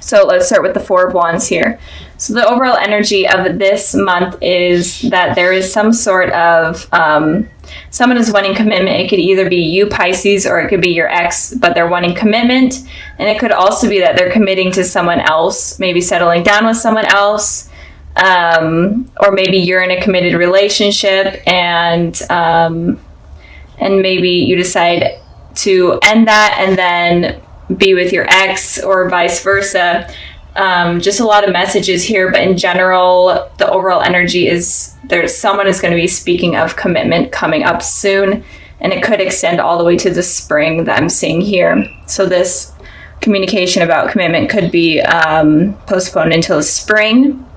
So let's start with the Four of Wands here. So the overall energy of this month is that there is some sort of, someone is wanting commitment. It could either be you, Pisces, or it could be your ex, but they're wanting commitment. And it could also be that they're committing to someone else, maybe settling down with someone else. Or maybe you're in a committed relationship and maybe you decide to end that and then be with your ex or vice versa. Just a lot of messages here, but in general, the overall energy is someone is going to be speaking of commitment coming up soon, and it could extend all the way to the spring that I'm seeing here. So this communication about commitment could be postponed until the spring.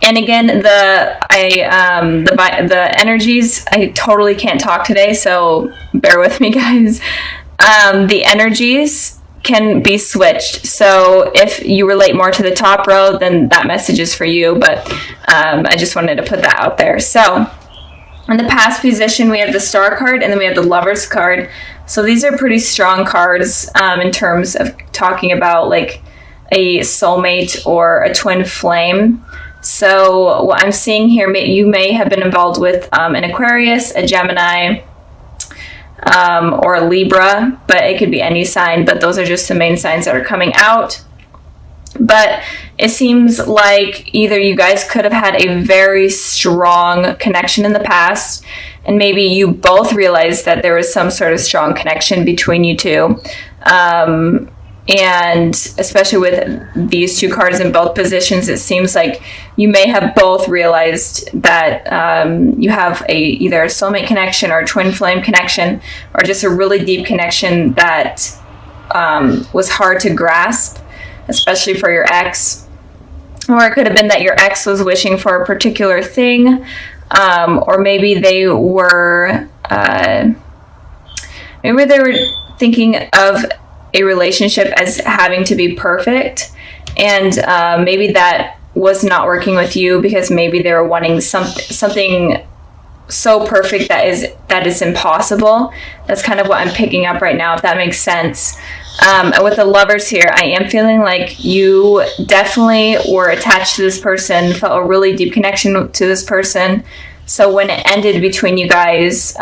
And again, the energies, I totally can't talk today, so bear with me, guys. The energies can be switched. So if you relate more to the top row, then that message is for you. But I just wanted to put that out there. So in the past position, we have the Star card, and then we have the Lovers card. So these are pretty strong cards in terms of talking about like a soulmate or a twin flame. So what I'm seeing here, you may have been involved with an Aquarius, a Gemini, or a Libra, but it could be any sign, but those are just the main signs that are coming out. But it seems like either you guys could have had a very strong connection in the past, and maybe you both realized that there was some sort of strong connection between you two. And especially with these two cards in both positions, it seems like you may have both realized that you have either a soulmate connection or a twin flame connection, or just a really deep connection that was hard to grasp, especially for your ex. Or it could have been that your ex was wishing for a particular thing, or maybe they were thinking of a relationship as having to be perfect, and maybe that was not working with you because maybe they were wanting something so perfect that is impossible. That's kind of what I'm picking up right now, if that makes sense. And with the Lovers here, I am feeling like you definitely were attached to this person, felt a really deep connection to this person. So when it ended between you guys,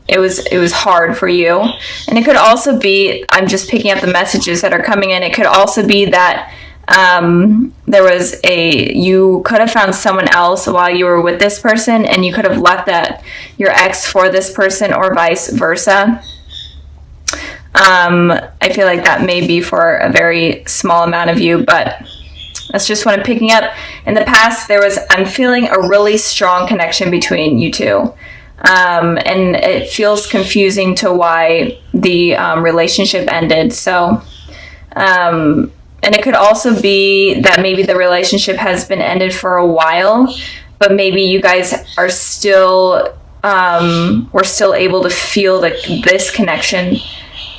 it was hard for you. And it could also be, I'm just picking up the messages that are coming in, it could also be that you could have found someone else while you were with this person, and you could have left your ex for this person, or vice versa. I feel like that may be for a very small amount of you, but that's just what I'm picking up. In the past, I'm feeling a really strong connection between you two. And it feels confusing to why the relationship ended. So, and it could also be that maybe the relationship has been ended for a while, but maybe you guys are still, were still able to feel this connection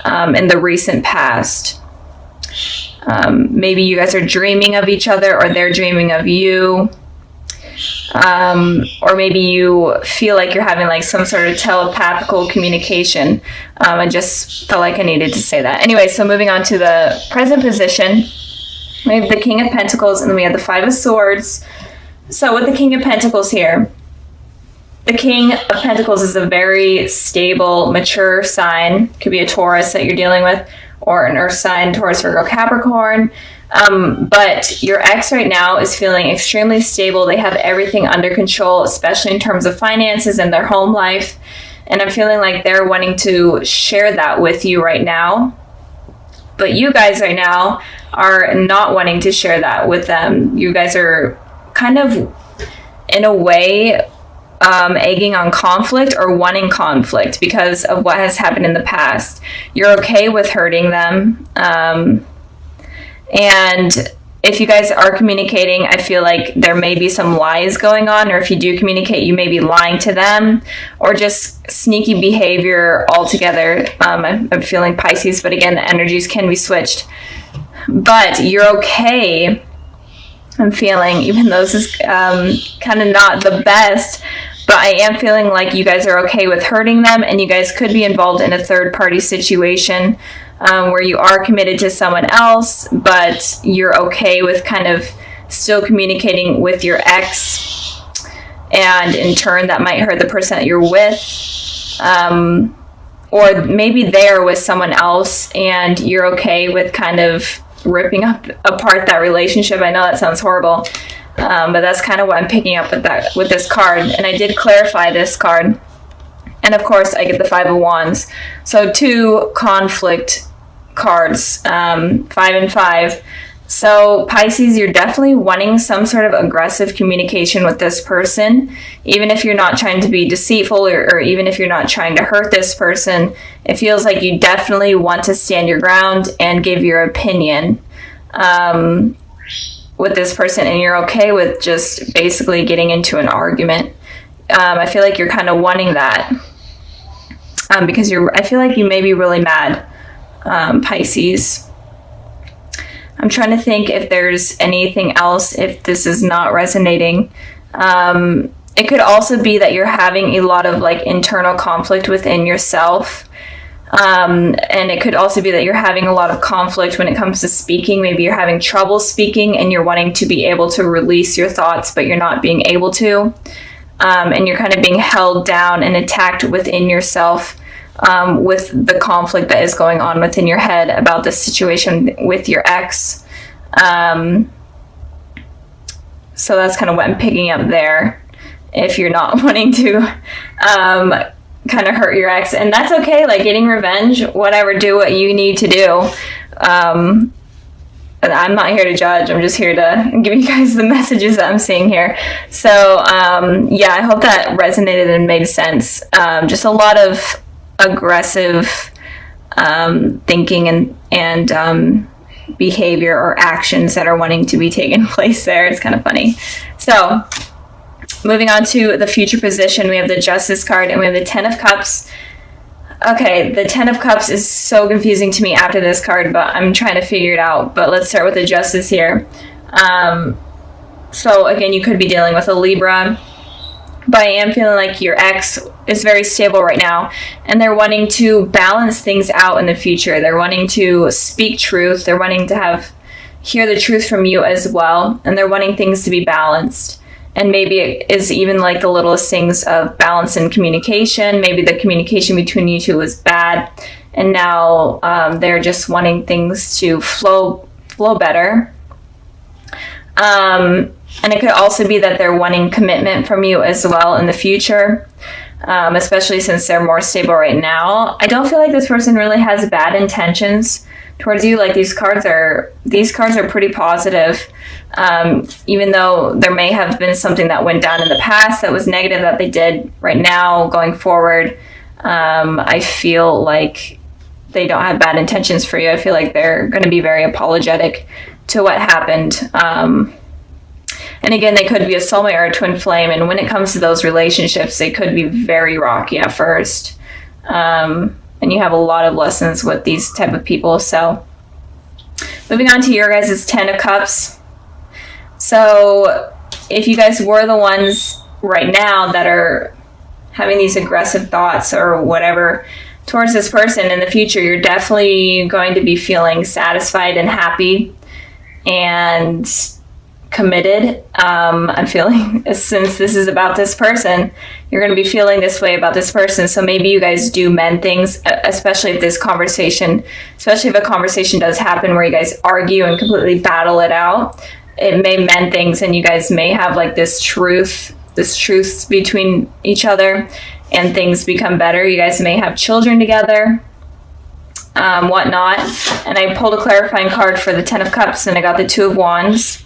in the recent past. Maybe you guys are dreaming of each other, or they're dreaming of you. Or maybe you feel like you're having like some sort of telepathical communication. I just felt like I needed to say that. Anyway, so moving on to the present position, we have the King of Pentacles, and then we have the Five of Swords. So with the King of Pentacles here, the King of Pentacles is a very stable, mature sign. Could be a Taurus that you're dealing with, or an Earth sign, Taurus, Virgo, Capricorn. But your ex right now is feeling extremely stable. They have everything under control, especially in terms of finances and their home life. And I'm feeling like they're wanting to share that with you right now. But you guys right now are not wanting to share that with them. You guys are kind of, in a way, egging on conflict or wanting conflict because of what has happened in the past. You're okay with hurting them. And if you guys are communicating, I feel like there may be some lies going on, or if you do communicate, you may be lying to them, or just sneaky behavior altogether. I'm feeling Pisces, but again, the energies can be switched. But you're okay, I'm feeling, even though this is kind of not the best, but I am feeling like you guys are okay with hurting them, and you guys could be involved in a third-party situation. where you are committed to someone else, but you're okay with kind of still communicating with your ex, and in turn that might hurt the person that you're with. Or maybe they are with someone else and you're okay with kind of ripping apart that relationship. I know that sounds horrible, but that's kind of what I'm picking up with this card. And I did clarify this card. And of course, I get the Five of Wands. So 2 conflict cards, 5 and 5. So Pisces, you're definitely wanting some sort of aggressive communication with this person. Even if you're not trying to be deceitful, or even if you're not trying to hurt this person, it feels like you definitely want to stand your ground and give your opinion with this person. And you're okay with just basically getting into an argument. I feel like you're kind of wanting that because I feel like you may be really mad, Pisces. I'm trying to think if there's anything else, if this is not resonating. It could also be that you're having a lot of like internal conflict within yourself. And it could also be that you're having a lot of conflict when it comes to speaking. Maybe you're having trouble speaking and you're wanting to be able to release your thoughts, but you're not being able to. And you're kind of being held down and attacked within yourself with the conflict that is going on within your head about the situation with your ex. So that's kind of what I'm picking up there. If you're not wanting to kind of hurt your ex, and that's okay, like getting revenge, whatever, do what you need to do. I'm not here to judge. I'm just here to give you guys the messages that I'm seeing here. So yeah, I hope that resonated and made sense. Just a lot of aggressive thinking and behavior or actions that are wanting to be taken place there. It's kind of funny. So moving on to the future position, we have the Justice card and we have the Ten of Cups. Okay, the Ten of Cups is so confusing to me after this card, but I'm trying to figure it out. But let's start with the Justice here. So again, you could be dealing with a Libra, but I am feeling like your ex is very stable right now, and they're wanting to balance things out in the future. They're wanting to speak truth. They're wanting to hear the truth from you as well, and they're wanting things to be balanced. And maybe it is even like the littlest things of balance in communication. Maybe the communication between you two was bad, and now they're just wanting things to flow better. And it could also be that they're wanting commitment from you as well in the future, especially since they're more stable right now. I don't feel like this person really has bad intentions towards you. Like these cards are pretty positive. Even though there may have been something that went down in the past that was negative that they did, right now going forward, I feel like they don't have bad intentions for you. I feel like they're going to be very apologetic to what happened. And again, they could be a soulmate or a twin flame. And when it comes to those relationships, they could be very rocky at first. And you have a lot of lessons with these type of people. So moving on to your guys' Ten of Cups. So if you guys were the ones right now that are having these aggressive thoughts or whatever towards this person in the future, you're definitely going to be feeling satisfied and happy and committed. I'm feeling, since this is about this person, you're going to be feeling this way about this person. So maybe you guys do mend things, especially if a conversation does happen where you guys argue and completely battle it out. It may mend things, and you guys may have like this truth between each other, and things become better. You guys may have children together, whatnot. And I pulled a clarifying card for the Ten of Cups, and I got the Two of Wands.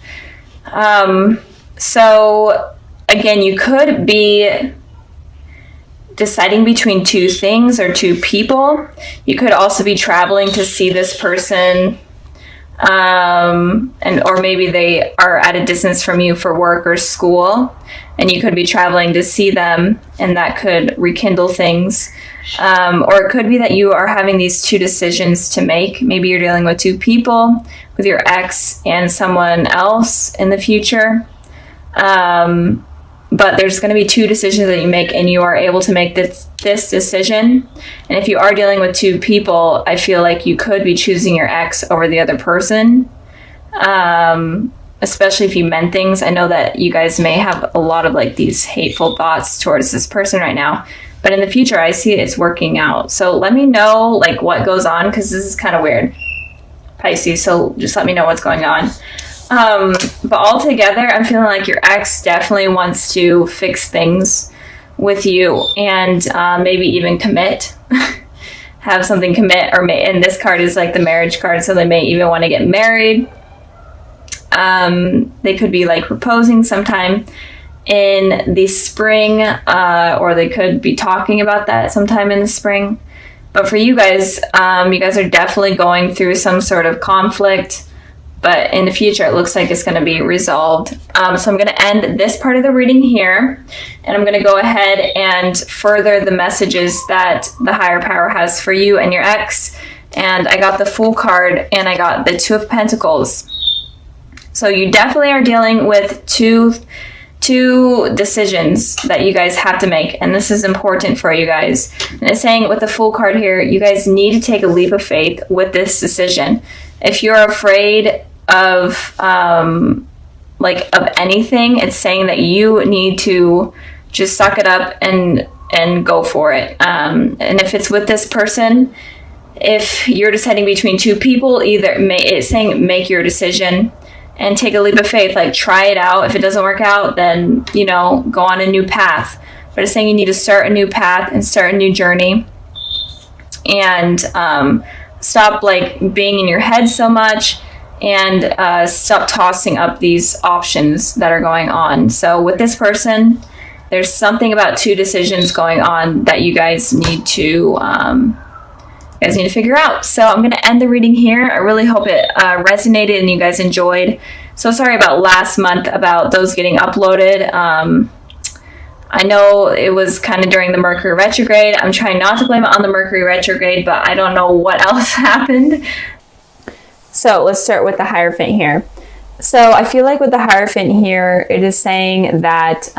So again, you could be deciding between two things or two people. You could also be traveling to see this person, or maybe they are at a distance from you for work or school, and you could be traveling to see them, and that could rekindle things. Or it could be that you are having these two decisions to make. Maybe you're dealing with two people, with your ex and someone else in the future. but there's going to be two decisions that you make, and you are able to make this decision. And if you are dealing with two people, I feel like you could be choosing your ex over the other person, especially if you meant things. I know that you guys may have a lot of like these hateful thoughts towards this person right now, but in the future, I see it's working out. So let me know like what goes on, because this is kind of weird, Pisces. So just let me know what's going on. But altogether, I'm feeling like your ex definitely wants to fix things with you, and maybe even commit, have something commit, and this card is like the marriage card, so they may even want to get married. They could be like proposing sometime in the spring, or they could be talking about that sometime in the spring. But for you guys are definitely going through some sort of conflict. But in the future, it looks like it's going to be resolved. So I'm going to end this part of the reading here. And I'm going to go ahead and further the messages that the higher power has for you and your ex. And I got the Fool card, and I got the Two of Pentacles. So you definitely are dealing with two decisions that you guys have to make. And this is important for you guys. And it's saying with the Fool card here, you guys need to take a leap of faith with this decision. If you're afraid of anything, it's saying that you need to just suck it up and go for it. And if it's with this person, if you're deciding between two people, it's saying make your decision and take a leap of faith. Like, try it out. If it doesn't work out, then go on a new path. But it's saying you need to start a new path and start a new journey, and stop like being in your head so much, and stop tossing up these options that are going on. So with this person, there's something about two decisions going on that you guys need to figure out. So I'm going to end the reading here. I really hope it resonated and you guys enjoyed. So sorry about last month about those getting uploaded. I know it was kind of during the Mercury retrograde. I'm trying not to blame it on the Mercury retrograde, but I don't know what else happened. So let's start with the Hierophant here. So I feel like with the Hierophant here, it is saying that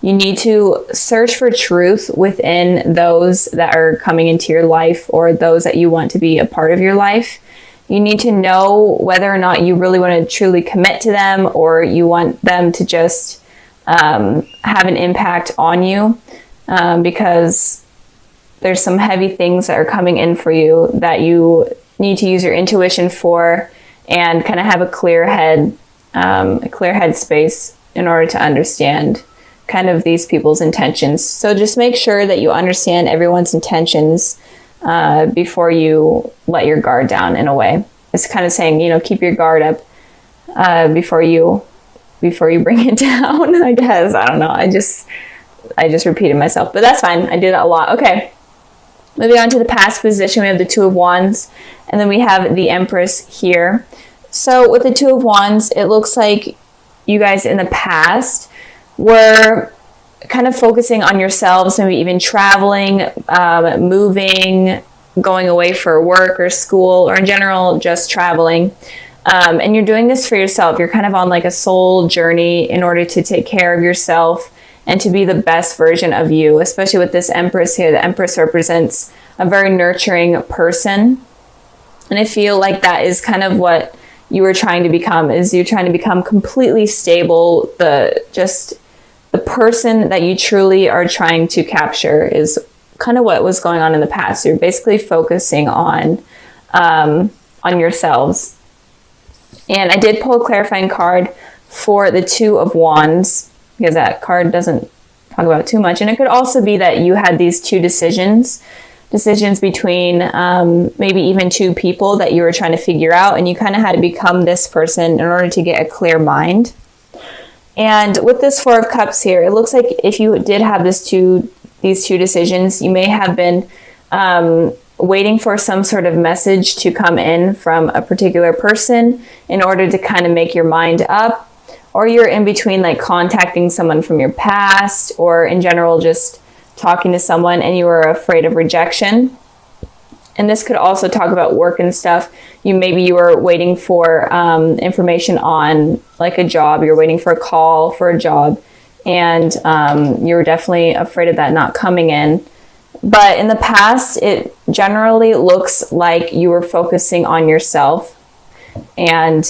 you need to search for truth within those that are coming into your life, or those that you want to be a part of your life. You need to know whether or not you really want to truly commit to them, or you want them to just have an impact on you, because there's some heavy things that are coming in for you that you need to use your intuition for, and kind of have a clear head space in order to understand kind of these people's intentions. So just make sure that you understand everyone's intentions before you let your guard down, in a way. It's kind of saying, keep your guard up before you bring it down, I guess. I don't know. I just repeated myself, but that's fine. I did that a lot. Okay. Moving on to the past position, we have the Two of Wands, and then we have the Empress here. So with the Two of Wands, it looks like you guys in the past were kind of focusing on yourselves, maybe even traveling, moving, going away for work or school, or in general, just traveling. And you're doing this for yourself. You're kind of on like a soul journey in order to take care of yourself and to be the best version of you, especially with this Empress here. The Empress represents a very nurturing person. And I feel like that is kind of what you were trying to become, is you're trying to become completely stable. The person that you truly are trying to capture is kind of what was going on in the past. You're basically focusing on yourselves. And I did pull a clarifying card for the Two of Wands, because that card doesn't talk about too much. And it could also be that you had these two decisions between maybe even two people that you were trying to figure out, and you kind of had to become this person in order to get a clear mind. And with this Four of Cups here, it looks like if you did have these two decisions, you may have been waiting for some sort of message to come in from a particular person in order to kind of make your mind up. Or you're in between, like contacting someone from your past, or in general just talking to someone, and you were afraid of rejection. And this could also talk about work and stuff. Maybe you were waiting for information on like a job. You're waiting for a call for a job, and you're definitely afraid of that not coming in. But in the past, it generally looks like you were focusing on yourself. And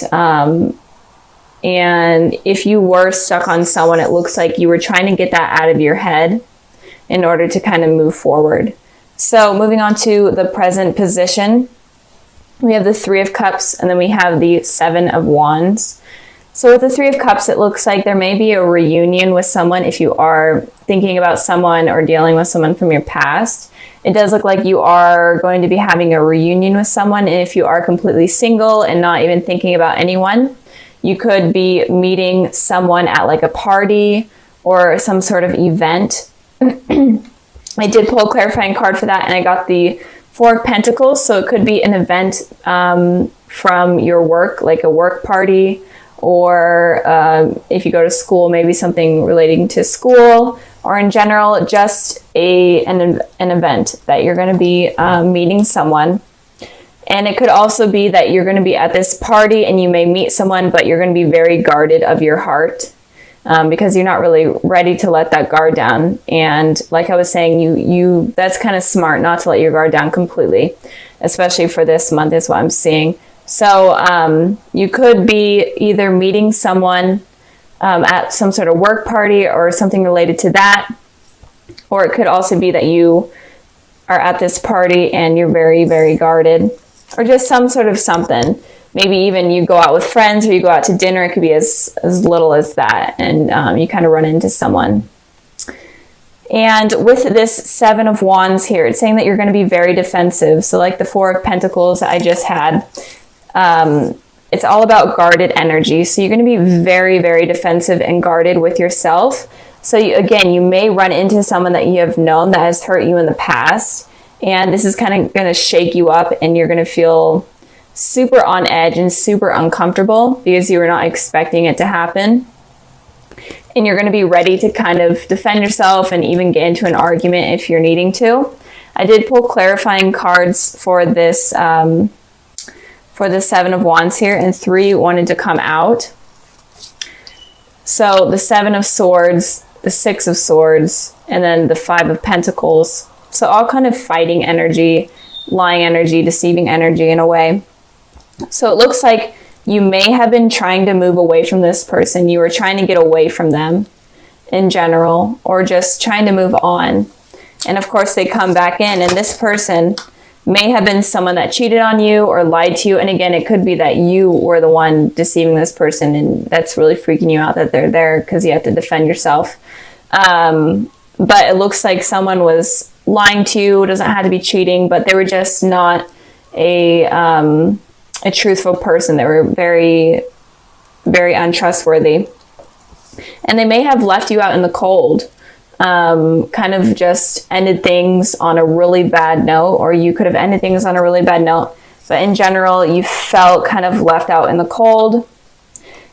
if you were stuck on someone, it looks like you were trying to get that out of your head in order to kind of move forward. So moving on to the present position, we have the Three of Cups, and then we have the Seven of Wands. So with the Three of Cups, it looks like there may be a reunion with someone if you are thinking about someone or dealing with someone from your past. It does look like you are going to be having a reunion with someone. And if you are completely single and not even thinking about anyone, you could be meeting someone at like a party or some sort of event. I did pull a clarifying card for that, and I got the Four of Pentacles. So it could be an event from your work, like a work party, or if you go to school, maybe something relating to school, or in general, just an event that you're going to be meeting someone. And it could also be that you're going to be at this party and you may meet someone, but you're going to be very guarded of your heart because you're not really ready to let that guard down. And like I was saying, you that's kind of smart not to let your guard down completely, especially for this month is what I'm seeing. So you could be either meeting someone at some sort of work party or something related to that, or it could also be that you are at this party and you're very, very guarded, or just some sort of something. Maybe even you go out with friends or you go out to dinner. It could be as little as that, and you kind of run into someone. And with this Seven of Wands here, it's saying that you're going to be very defensive. So like the Four of Pentacles that I just had, it's all about guarded energy. So you're going to be very, very defensive and guarded with yourself. So again, you may run into someone that you have known that has hurt you in the past. And this is kind of going to shake you up, and you're going to feel super on edge and super uncomfortable because you were not expecting it to happen. And you're going to be ready to kind of defend yourself and even get into an argument if you're needing to. I did pull clarifying cards for this for the Seven of Wands here, and 3 wanted to come out. So the Seven of Swords, the Six of Swords, and then the Five of Pentacles. So all kind of fighting energy, lying energy, deceiving energy in a way. So it looks like you may have been trying to move away from this person. You were trying to get away from them in general, or just trying to move on. And of course they come back in, and this person may have been someone that cheated on you or lied to you. And again, it could be that you were the one deceiving this person, and that's really freaking you out that they're there because you have to defend yourself. But it looks like someone was lying to you. It doesn't have to be cheating, but they were just not a truthful person. They were very, very untrustworthy. And they may have left you out in the cold, kind of just ended things on a really bad note, or you could have ended things on a really bad note. But in general, you felt kind of left out in the cold.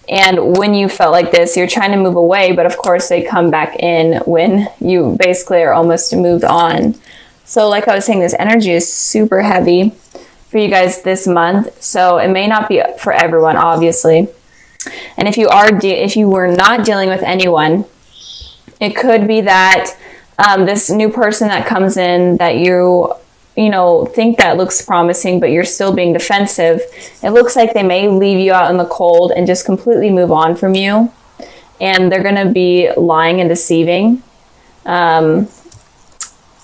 And when you felt like this, you're trying to move away, but of course they come back in when you basically are almost moved on. So like I was saying, this energy is super heavy for you guys this month. So it may not be for everyone, obviously. And if you were not dealing with anyone, it could be that this new person that comes in that you think that looks promising, but you're still being defensive. It looks like they may leave you out in the cold and just completely move on from you. And they're going to be lying and deceiving. I'm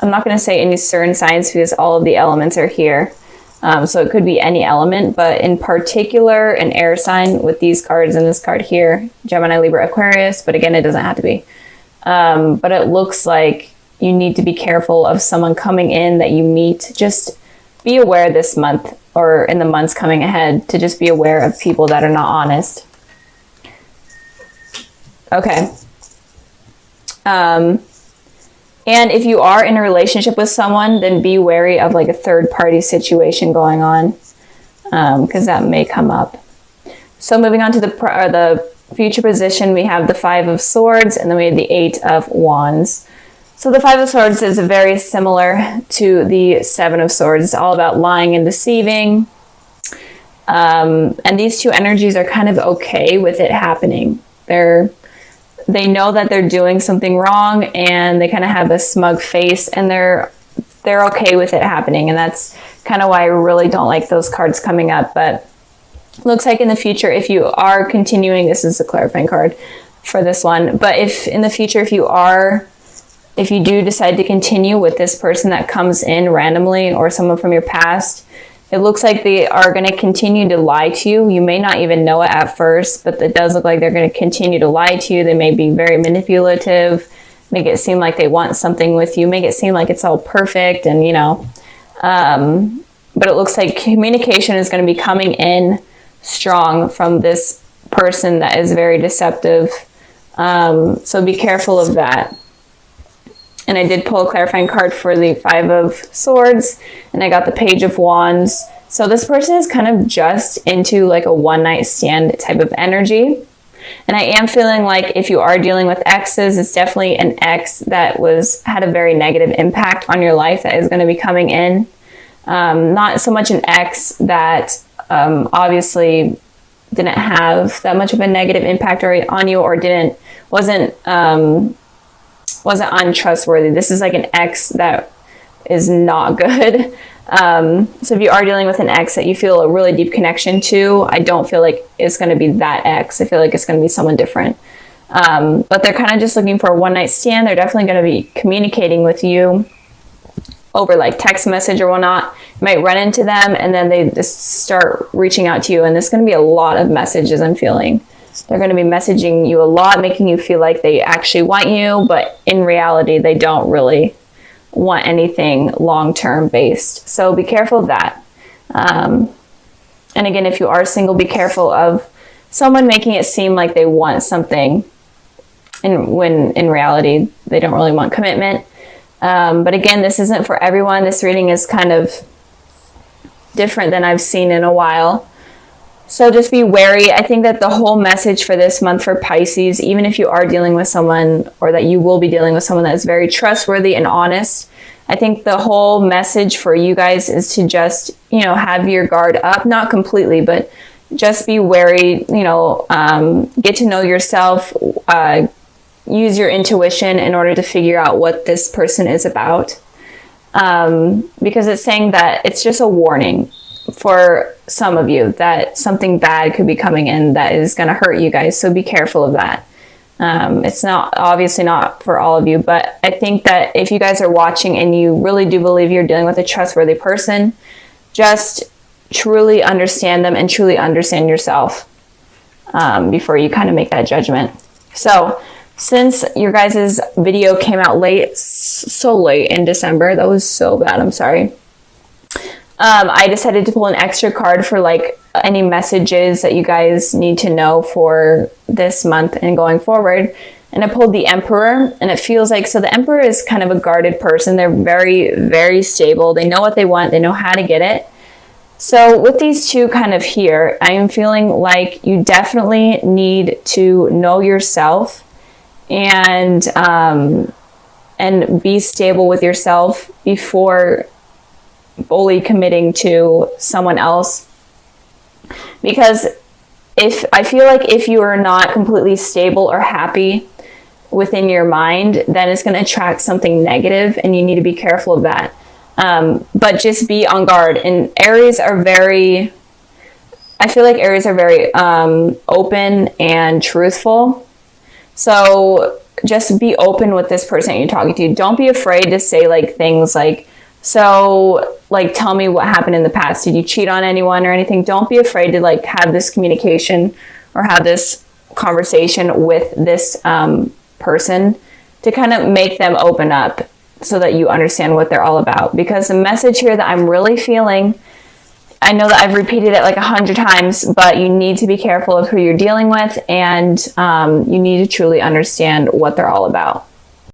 not going to say any certain signs because all of the elements are here. So it could be any element, but in particular, an air sign with these cards and this card here, Gemini, Libra, Aquarius. But again, it doesn't have to be. But it looks like you need to be careful of someone coming in that you meet. Just be aware this month or in the months coming ahead to just be aware of people that are not honest. Okay. And if you are in a relationship with someone, then be wary of like a third party situation going on, because that may come up. So moving on to the future position, we have the Five of Swords, and then we have the Eight of Wands. So the Five of Swords is very similar to the Seven of Swords. It's all about lying and deceiving. And these two energies are kind of okay with it happening. They're they know that they're doing something wrong, and they kind of have a smug face, and they're okay with it happening. And that's kind of why I really don't like those cards coming up. But looks like in the future, if you are continuing, this is a clarifying card for this one, but if in the future, if you do decide to continue with this person that comes in randomly, or someone from your past, it looks like they are going to continue to lie to you. You may not even know it at first, but it does look like they're going to continue to lie to you. They may be very manipulative, make it seem like they want something with you, make it seem like it's all perfect, and but it looks like communication is going to be coming in strong from this person that is very deceptive. So be careful of that. And I did pull a clarifying card for the 5 of Swords, and I got the Page of Wands. So this person is kind of just into like a one-night stand type of energy. And I am feeling like if you are dealing with exes, it's definitely an ex that had a very negative impact on your life that is going to be coming in. Not so much an ex that obviously didn't have that much of a negative impact on you, or wasn't untrustworthy. This is like an ex that is not good. So if you are dealing with an ex that you feel a really deep connection to, I don't feel like it's going to be that ex. I feel like it's going to be someone different. But they're kind of just looking for a one-night stand. They're definitely going to be communicating with you over like text message or whatnot. You might run into them, and then they just start reaching out to you, and there's going to be a lot of messages I'm feeling. They're going to be messaging you a lot, making you feel like they actually want you, but in reality, they don't really want anything long-term based. So be careful of that. And again, if you are single, be careful of someone making it seem like they want something, and when in reality, they don't really want commitment. But again, this isn't for everyone. This reading is kind of different than I've seen in a while. So just be wary. I think that the whole message for this month for Pisces, even if you are dealing with someone, or that you will be dealing with someone that is very trustworthy and honest, I think the whole message for you guys is to just, have your guard up, not completely, but just be wary, get to know yourself, use your intuition in order to figure out what this person is about. Because it's saying that it's just a warning for some of you that something bad could be coming in that is going to hurt you guys. So be careful of that. It's obviously not for all of you, but I think that if you guys are watching and you really do believe you're dealing with a trustworthy person, just truly understand them and truly understand yourself before you kind of make that judgment. So since your guys' video came out late, so late in December, that was so bad, I'm sorry. I decided to pull an extra card for like any messages that you guys need to know for this month and going forward. And I pulled the Emperor, and it feels like, so the Emperor is kind of a guarded person. They're very, very stable. They know what they want. They know how to get it. So with these two kind of here, I am feeling like you definitely need to know yourself and be stable with yourself before fully committing to someone else. Because I feel like if you are not completely stable or happy within your mind, then it's going to attract something negative, and you need to be careful of that. But just be on guard. And I feel like Aries are very open and truthful. So just be open with this person you're talking to. Don't be afraid to say like things like, so like, tell me what happened in the past. Did you cheat on anyone or anything? Don't be afraid to like have this communication or have this conversation with this person to kind of make them open up so that you understand what they're all about. Because the message here that I'm really feeling, I know that I've repeated it like 100 times, but you need to be careful of who you're dealing with, and you need to truly understand what they're all about.